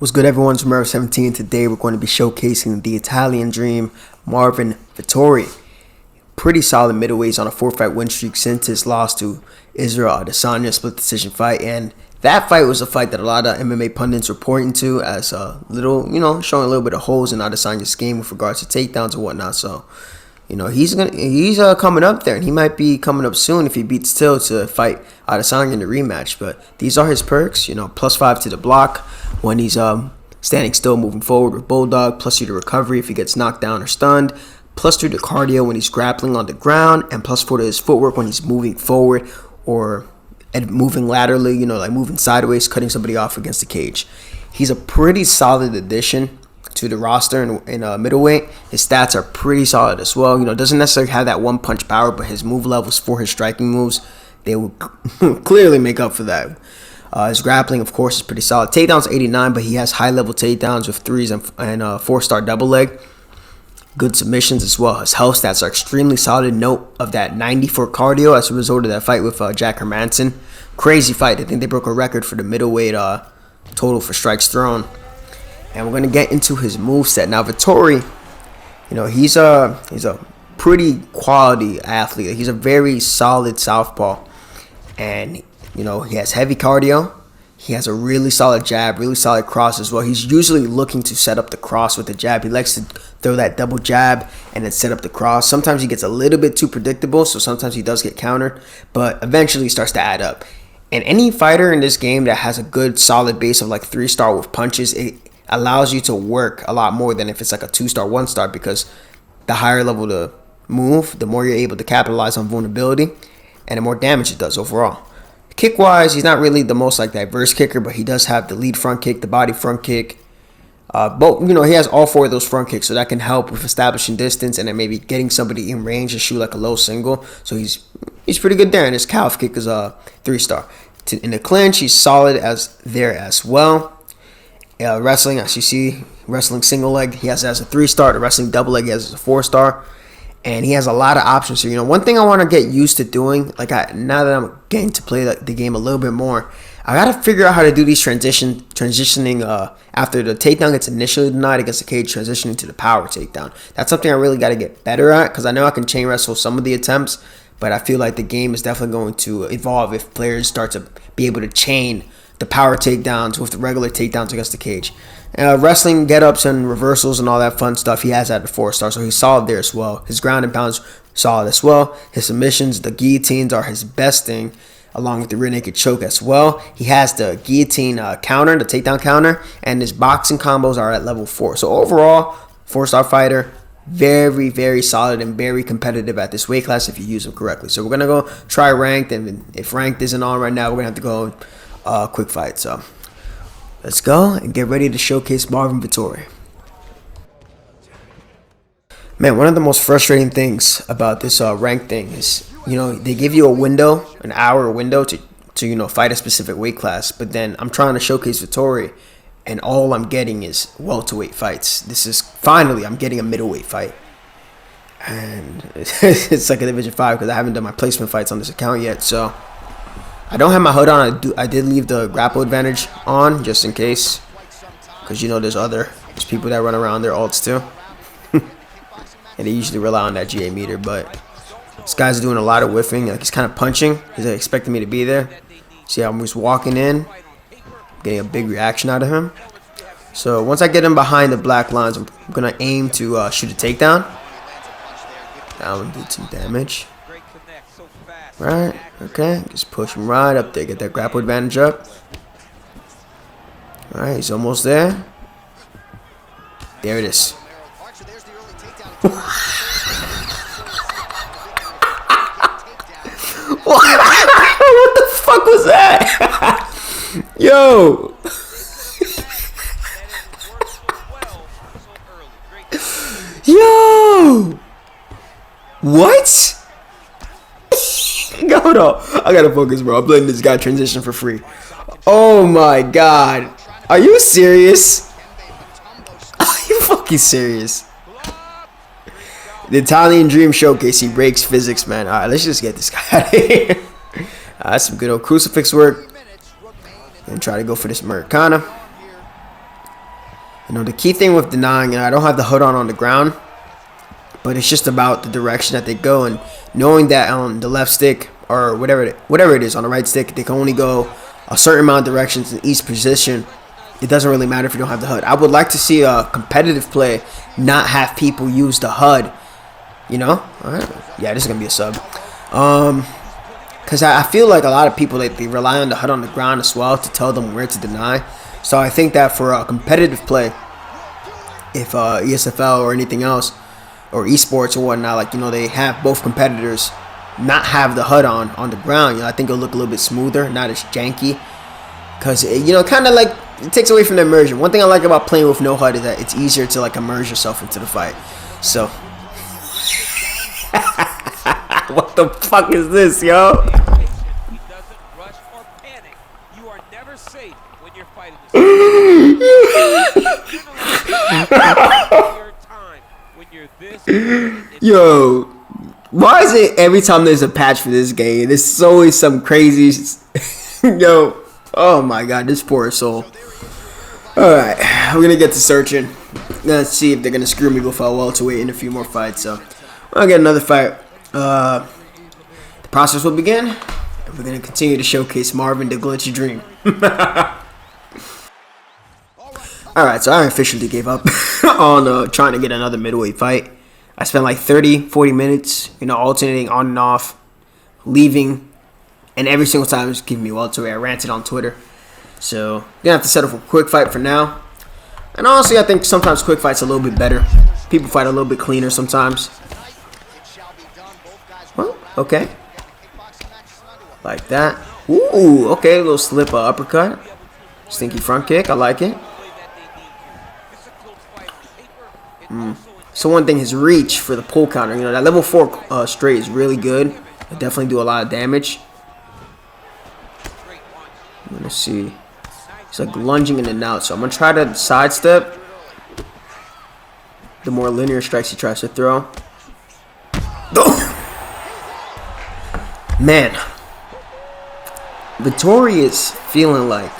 What's good, everyone? It's Marvin 17. Today we're going to be showcasing the Italian Dream, Marvin Vettori. Pretty solid middleweights on a 4-fight win streak since his loss to Israel Adesanya split decision fight. And that fight was a fight that a lot of MMA pundits were pointing to as a little, showing a little bit of holes in Adesanya's game with regards to takedowns and whatnot. So, he's coming up there, and he might be coming up soon if he beats Till to fight Adesanya in the rematch. But these are his perks, +5 to the block when he's standing still, moving forward with Bulldog, +2 to recovery if he gets knocked down or stunned, +3 to cardio when he's grappling on the ground, and +4 to his footwork when he's moving forward or moving laterally, like moving sideways, cutting somebody off against the cage. He's a pretty solid addition to the roster in middleweight. His stats are pretty solid as well. Doesn't necessarily have that one punch power, but his move levels for his striking moves, they will clearly make up for that. His grappling, of course, is pretty solid. Takedowns 89, but he has high-level takedowns with 3s and 4-star double leg. Good submissions as well. His health stats are extremely solid. Note of that 94 cardio as a result of that fight with Jack Hermanson. Crazy fight. I think they broke a record for the middleweight total for strikes thrown. And we're going to get into his moveset. Now, Vettori, he's a pretty quality athlete. He's a very solid southpaw. And he has heavy cardio. He has a really solid jab, really solid cross as well. He's usually looking to set up the cross with the jab. He likes to throw that double jab and then set up the cross. Sometimes he gets a little bit too predictable, so sometimes he does get countered, but eventually he starts to add up. And any fighter in this game that has a good solid base of like 3-star with punches, it allows you to work a lot more than if it's like a 2-star, 1-star, because the higher level the move, the more you're able to capitalize on vulnerability and the more damage it does overall. Kick-wise, he's not really the most diverse kicker, but he does have the lead front kick, the body front kick. But he has all 4 of those front kicks, so that can help with establishing distance and then maybe getting somebody in range to shoot like a low single. So he's pretty good there, and his calf kick is a 3-star. In the clinch, he's solid there as well. Wrestling, as you see, wrestling single leg, he has as a 3-star. The wrestling double leg, he has as a 4-star. And he has a lot of options here. One thing I want to get used to doing, now that I'm getting to play the game a little bit more, I got to figure out how to do these transitioning after the takedown gets initially denied against the cage, transitioning to the power takedown. That's something I really got to get better at, because I know I can chain wrestle some of the attempts, but I feel like the game is definitely going to evolve if players start to be able to chain the power takedowns with the regular takedowns against the cage. Wrestling get-ups and reversals and all that fun stuff, he has at the 4-star, so he's solid there as well. His ground and pounds solid as well. His submissions, the guillotines are his best thing, along with the rear naked choke as well. He has the guillotine counter, the takedown counter, and his boxing combos are at level 4. So overall, 4-star fighter, very, very solid and very competitive at this weight class if you use him correctly. So we're going to go try ranked, and if ranked isn't on right now, we're going to have to go quick fight. So let's go and get ready to showcase Marvin Vettori. Man, one of the most frustrating things about this ranked thing is, they give you a window, an hour window to fight a specific weight class. But then I'm trying to showcase Vettori, and all I'm getting is welterweight fights. I'm getting a middleweight fight. And it's like a Division 5 because I haven't done my placement fights on this account yet. So I don't have my HUD on. I did leave the grapple advantage on just in case, because there's people that run around their alts too, and they usually rely on that GA meter. But this guy's doing a lot of whiffing. He's kind of punching. He's expecting me to be there. See how I'm just walking in, getting a big reaction out of him. So once I get him behind the black lines, I'm gonna aim to shoot a takedown. That one did some damage. Right, okay, just push him right up there, get that grapple advantage up. Alright, he's almost there. There it is. What the fuck was that? Yo! Yo! What? Hold on. I gotta focus, bro. I'm letting this guy transition for free. Oh my god. Are you serious? Are you fucking serious? The Italian Dream Showcase. He breaks physics, man. Alright, let's just get this guy out of here. That's some good old crucifix work. And try to go for this Americana. The key thing with denying, I don't have the hood on the ground, but it's just about the direction that they go, and knowing that on the left stick or whatever it is on the right stick, they can only go a certain amount of directions in each position. It doesn't really matter if you don't have the HUD. I would like to see a competitive play not have people use the HUD. All right. Yeah, this is gonna be a sub. Because I feel like a lot of people they rely on the HUD on the ground as well to tell them where to deny. So I think that for a competitive play, if ESFL or anything else, or esports or whatnot, like they have both competitors not have the HUD on the ground. I think it'll look a little bit smoother, not as janky. Because kind of like it takes away from the immersion. One thing I like about playing with no HUD is that it's easier to like immerse yourself into the fight. So, what the fuck is this, yo? Yo, why is it every time there's a patch for this game, there's always some crazy yo, oh my god, this poor soul. Alright, we're gonna get to searching. Let's see if they're gonna screw me before I welterweight in a few more fights. So I'll get another fight. The process will begin, and we're gonna continue to showcase Marvin the Glitchy Dream. Alright, so I officially gave up on trying to get another middleweight fight. I spent like 30-40 minutes, alternating on and off, leaving, and every single time it was giving me welterweight. I ranted on Twitter. So, gonna have to settle for a quick fight for now. And honestly, I think sometimes quick fights are a little bit better. People fight a little bit cleaner sometimes. Well, okay. Like that. Ooh, okay, a little slip uppercut. Stinky front kick, I like it. So one thing, his reach for the pull counter, that level 4 straight is really good. It definitely do a lot of damage. Let's see. He's like lunging in and out, so I'm gonna try to sidestep the more linear strikes he tries to throw. Man, Vettori is feeling like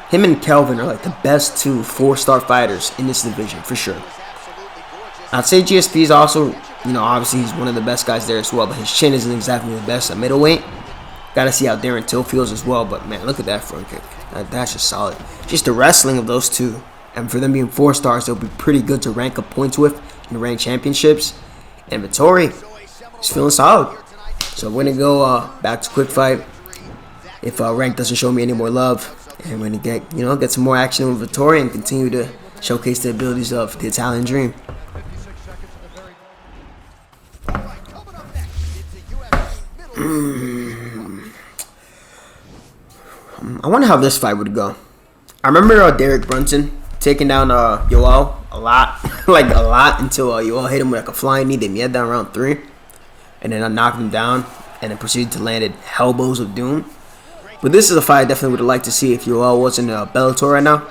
him and Kelvin are like the best 2 4-star fighters in this division for sure. I'd say GSP is also, obviously he's one of the best guys there as well, but his chin isn't exactly the best at middleweight. Gotta see how Darren Till feels as well, but man, look at that front kick. That's just solid. Just the wrestling of those two, and for them being 4 stars, they'll be pretty good to rank up points with in the ranked championships. And Vettori is feeling solid. So we're gonna go back to quick fight. If rank doesn't show me any more love, and we're gonna get some more action with Vettori and continue to showcase the abilities of the Italian Dream. I wonder how this fight would go. I remember Derek Brunson taking down Yoel a lot, until Yoel hit him with like a flying knee. They made down round 3, and then I knocked him down, and then proceeded to land elbows of doom. But this is a fight I definitely would have liked to see if Yoel was in Bellator right now.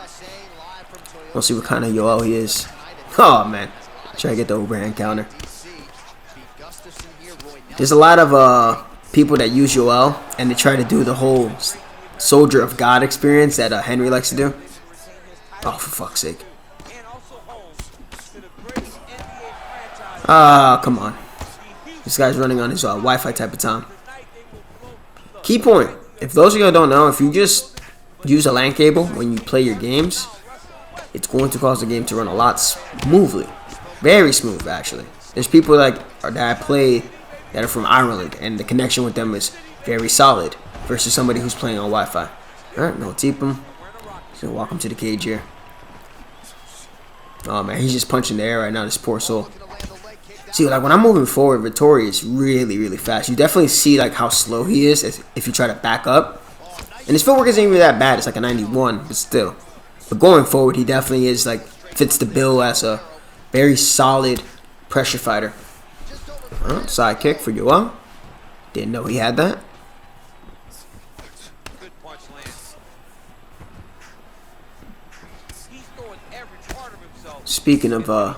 We'll see what kind of Yoel he is. Oh man, try to get the overhand counter. There's a lot of people that use Yoel, and they try to do the whole Soldier of God experience that Henry likes to do. Oh, for fuck's sake. Come on. This guy's running on his Wi-Fi type of time. Key point. If those of you don't know, if you just use a LAN cable when you play your games, it's going to cause the game to run a lot smoothly. Very smooth, actually. There's people that I play that are from Ireland, and the connection with them is very solid versus somebody who's playing on Wi-Fi. Alright, no teep him. He's gonna walk him to the cage here. Oh man, he's just punching the air right now, this poor soul. See, like when I'm moving forward, Vettori is really, really fast. You definitely see like how slow he is if you try to back up. And his footwork isn't even that bad. It's like a 91, but still. But going forward, he definitely is like fits the bill as a very solid pressure fighter. Side kick for Yoel. Didn't know he had that. Speaking of, I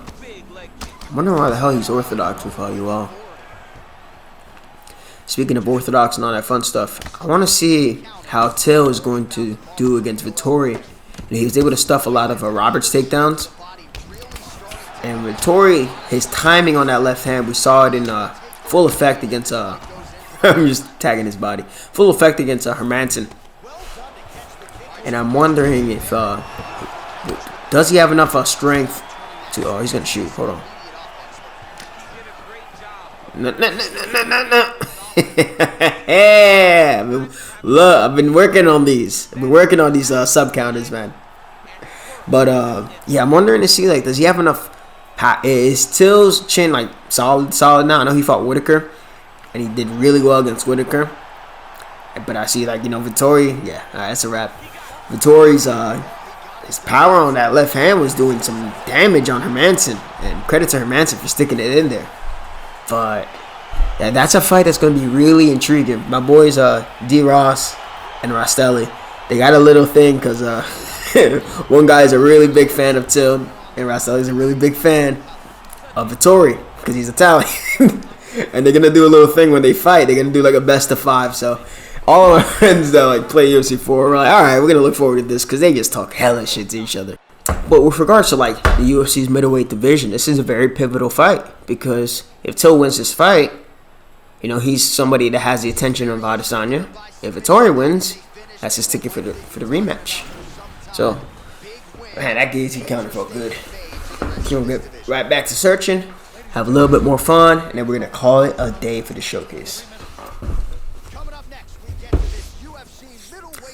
wonder why the hell he's orthodox with Yoel. Speaking of orthodox and all that fun stuff, I want to see how Till is going to do against Vettori And he was able to stuff a lot of Roberts takedowns. And Vettori, his timing on that left hand, we saw it in full effect against I'm just tagging his body. Full effect against Hermanson. And I'm wondering if does he have enough strength to? Oh, he's gonna shoot. Hold on. No. Yeah, look, I've been working on these. I've been working on these sub counters, man. But yeah, I'm wondering to see, like, does he have enough? Is Till's chin like solid now? I know he fought Whitaker, and he did really well against Whitaker. But I see, like, Vettori. Yeah, that's a wrap. Vettori's his power on that left hand was doing some damage on Hermanson, and credit to Hermanson for sticking it in there. But yeah, that's a fight that's going to be really intriguing. My boys D. Ross and Rostelli, they got a little thing because one guy is a really big fan of Till, and Rostelli's a really big fan of Vettori because he's Italian. And they're going to do a little thing when they fight. They're going to do like a best of 5. So all of my friends that like play UFC 4 are like, all right, we're going to look forward to this because they just talk hella shit to each other. But with regards to like the UFC's middleweight division, this is a very pivotal fight because if Till wins this fight, he's somebody that has the attention of Adesanya. If Vettori wins, that's his ticket for the rematch. So, man, that guillotine counter felt good. We'll get right back to searching, have a little bit more fun, and then we're gonna call it a day for the showcase.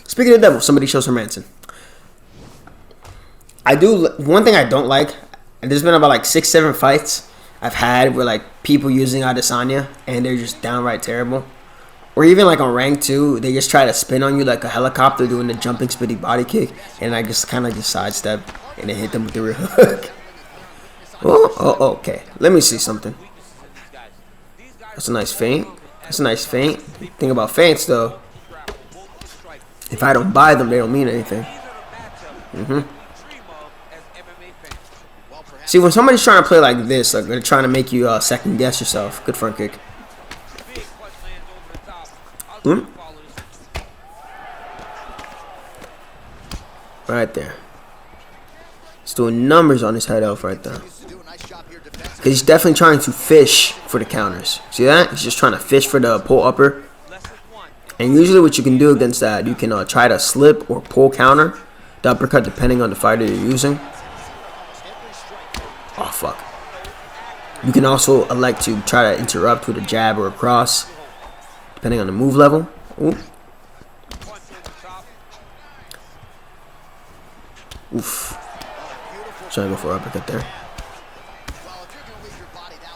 Speaking of the devil, somebody shows Hermanson. One thing I don't like, and there's been about like 6-7 fights I've had where like people using Adesanya and they're just downright terrible. Or even like on rank 2, they just try to spin on you like a helicopter doing the jumping spinning body kick, and I just kind of just sidestep and then hit them with the rear hook. Oh, okay. Let me see something. That's a nice feint. Thing about feints though, if I don't buy them, they don't mean anything. See, when somebody's trying to play like this, like they're trying to make you second guess yourself. Good front kick. Right there. He's doing numbers on his head elf right there. Because he's definitely trying to fish for the counters. See that? He's just trying to fish for the pull upper. And usually what you can do against that, you can try to slip or pull counter the uppercut depending on the fighter you're using. Oh, fuck. You can also elect to try to interrupt with a jab or a cross, depending on the move level. Ooh. Oof. Trying to go for an uppercut there.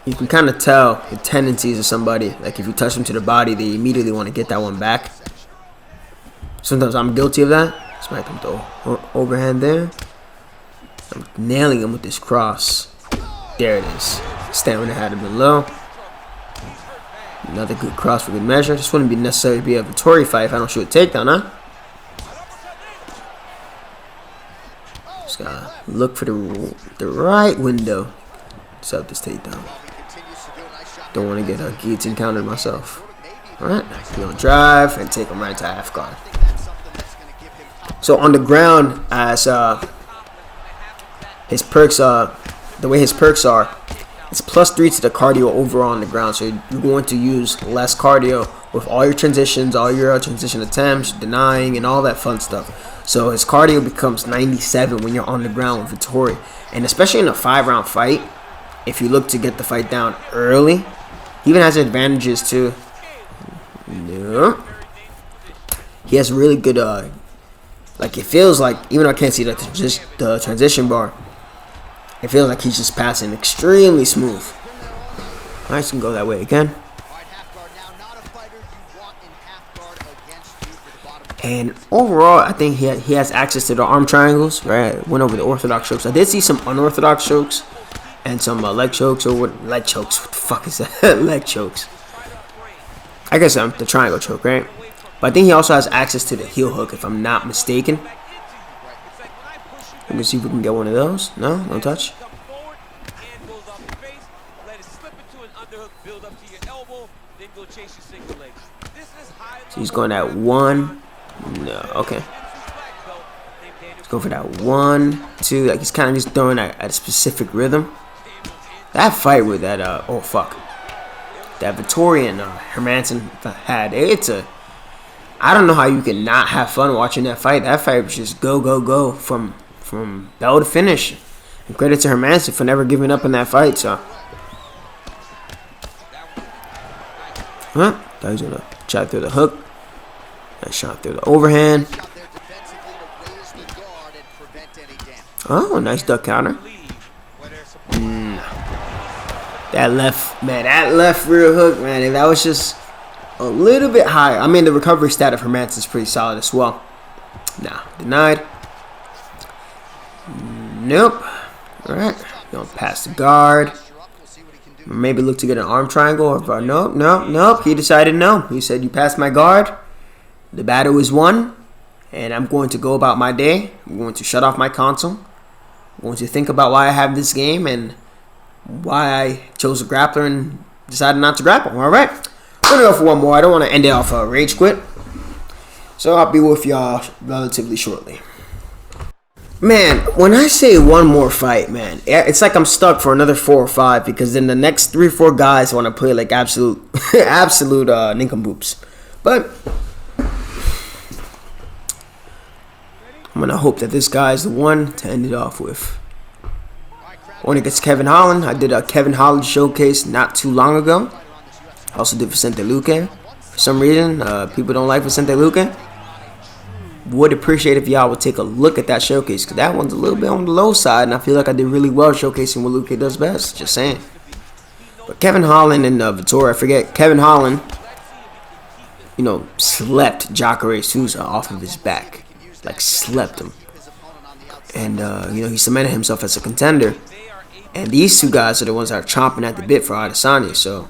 You can kind of tell the tendencies of somebody. Like if you touch them to the body, they immediately want to get that one back. Sometimes I'm guilty of that. Smack them with the overhand there. I'm nailing him with this cross. There it is. Stamina had him low. Another good cross for good measure. This wouldn't be necessary to be a Vettori fight if I don't shoot a takedown, huh? Just gotta look for the right window to set up this takedown. Don't want to get a guillotine countered myself. Alright, we're gonna drive and take him right to half guard. So on the ground, as his perks, the way his perks are, it's +3 to the cardio overall on the ground. So you're going to use less cardio with all your transitions, all your transition attempts, denying, and all that fun stuff. So his cardio becomes 97 when you're on the ground with Vettori. And especially in a 5-round fight, if you look to get the fight down early, he even has advantages too. Yeah. He has really good, like it feels like, even though I can't see the transition bar, it feels like he's just passing extremely smooth. Alright, so we can go that way again. And overall, I think he has access to the arm triangles, right? Went over the orthodox chokes. I did see some unorthodox chokes and some leg chokes, or what? Leg chokes. What the fuck is that? Leg chokes. I guess the triangle choke, right? But I think he also has access to the heel hook, if I'm not mistaken. Let me see if we can get one of those. No? No touch? So he's going at one. No, okay. Go for that 1, 2. Like he's kind of just throwing at a specific rhythm. That fight with that oh fuck, that Vettori and Hermanson had. I don't know how you can not have fun watching that fight. That fight was just go go go from bell to finish. And credit to Hermanson for never giving up in that fight. So, thought he was gonna try through the hook. Nice shot through the overhand. Oh, nice duck counter. That left rear hook, man. If that was just a little bit higher. I mean, the recovery stat of Hermanson is pretty solid as well. Nah, denied. Nope. All right, going past the guard. Maybe look to get an arm triangle. Or nope. He decided no. He said, "You passed my guard. The battle is won, and I'm going to go about my day. I'm going to shut off my console. I'm going to think about why I have this game and why I chose a grappler and decided not to grapple." All right, we're gonna go for one more. I don't want to end it off a rage quit, so I'll be with y'all relatively shortly. Man, when I say one more fight, man, it's like I'm stuck for another 4 or 5 because then the next 3 or 4 guys want to play like absolute nincompoops. But I'm gonna hope that this guy is the one to end it off with. When it gets Kevin Holland, I did a Kevin Holland showcase not too long ago. I also did Vicente Luque. For some reason, people don't like Vicente Luque. Would appreciate if y'all would take a look at that showcase, because that one's a little bit on the low side, and I feel like I did really well showcasing what Luque does best. Just saying. But Kevin Holland and Vettori, I forget. Kevin Holland, slept Jacare Souza off of his back. Like, slept him. And, he cemented himself as a contender. And these 2 guys are the ones that are chomping at the bit for Adesanya. So,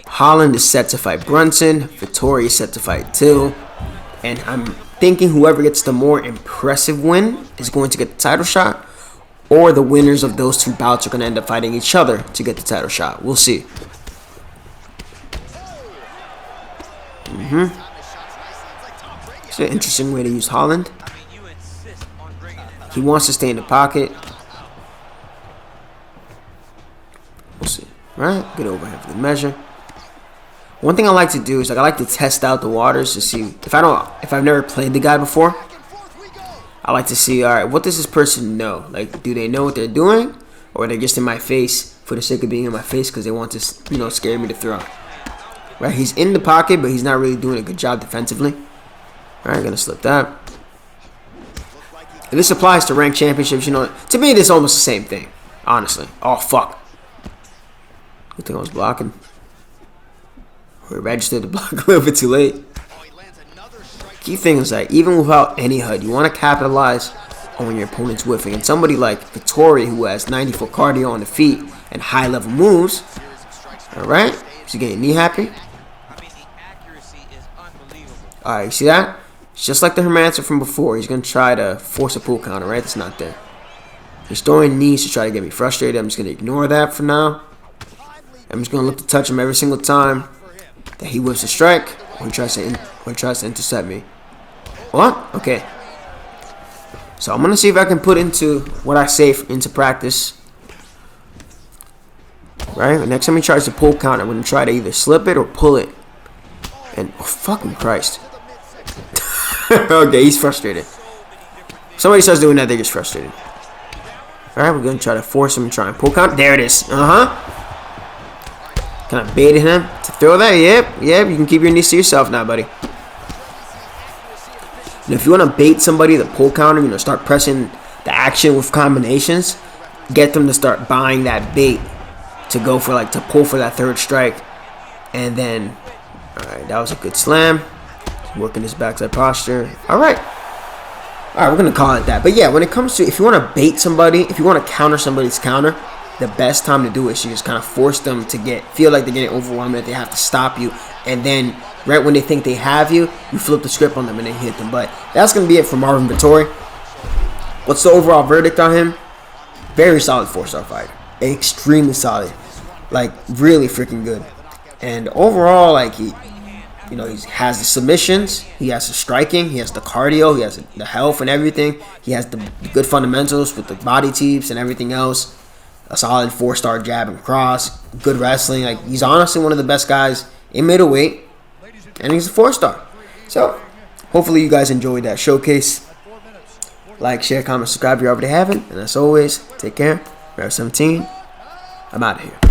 Holland is set to fight Brunson. Vettori is set to fight Till. And I'm thinking whoever gets the more impressive win is going to get the title shot. Or the winners of those 2 bouts are going to end up fighting each other to get the title shot. We'll see. It's an interesting way to use Holland. He wants to stay in the pocket. We'll see. Right? Good overhead for the measure. One thing I like to do is I like to test out the waters to see if I've never played the guy before. I like to see, all right, what does this person know? Like, do they know what they're doing, or are they just in my face for the sake of being in my face because they want to, scare me to throw? Right? He's in the pocket, but he's not really doing a good job defensively. All right, gonna slip that. And this applies to ranked championships. To me, this is almost the same thing. Honestly. Oh fuck. Good thing I was blocking. We registered the block a little bit too late. Key thing is that even without any HUD, you want to capitalize on when your opponent's whiffing. And somebody like Vettori, who has 94 cardio on the feet and high level moves, alright? Is he getting knee happy? Alright, you see that? It's just like the Hermanson from before. He's going to try to force a pull counter, right? It's not there. He's throwing knees to try to get me frustrated. I'm just going to ignore that for now. I'm just going to look to touch him every single time that he whips a strike or he tries to intercept me. What? Okay. So I'm going to see if I can put into what I say into practice. Right? Next time he tries to pull counter, I'm going to try to either slip it or pull it. And, oh, fucking Christ. Okay, he's frustrated. Somebody starts doing that, they get frustrated. Alright, we're going to try to force him to try and pull counter. There it is. Kind of baited him to throw that. Yep. You can keep your knees to yourself now, buddy. And if you want to bait somebody to pull counter, start pressing the action with combinations, get them to start buying that bait to go for to pull for that 3rd strike. And then, alright, that was a good slam. Working his backside posture. Alright, we're going to call it that. But yeah, when it comes to, if you want to bait somebody, if you want to counter somebody's counter, the best time to do it is you just kind of force them to feel like they're getting overwhelmed, that they have to stop you. And then, right when they think they have you, you flip the script on them and they hit them. But that's going to be it for Marvin Vettori. What's the overall verdict on him? Very solid 4-star fighter. Extremely solid. Like, really freaking good. And overall, You know, he has the submissions, he has the striking, he has the cardio, he has the health and everything. He has the good fundamentals with the body types and everything else. A solid 4-star jab and cross, good wrestling. Like, he's honestly one of the best guys in middleweight, and he's a 4-star. So, hopefully you guys enjoyed that showcase. Like, share, comment, subscribe if you already haven't. And as always, take care. Rev 17. I'm out of here.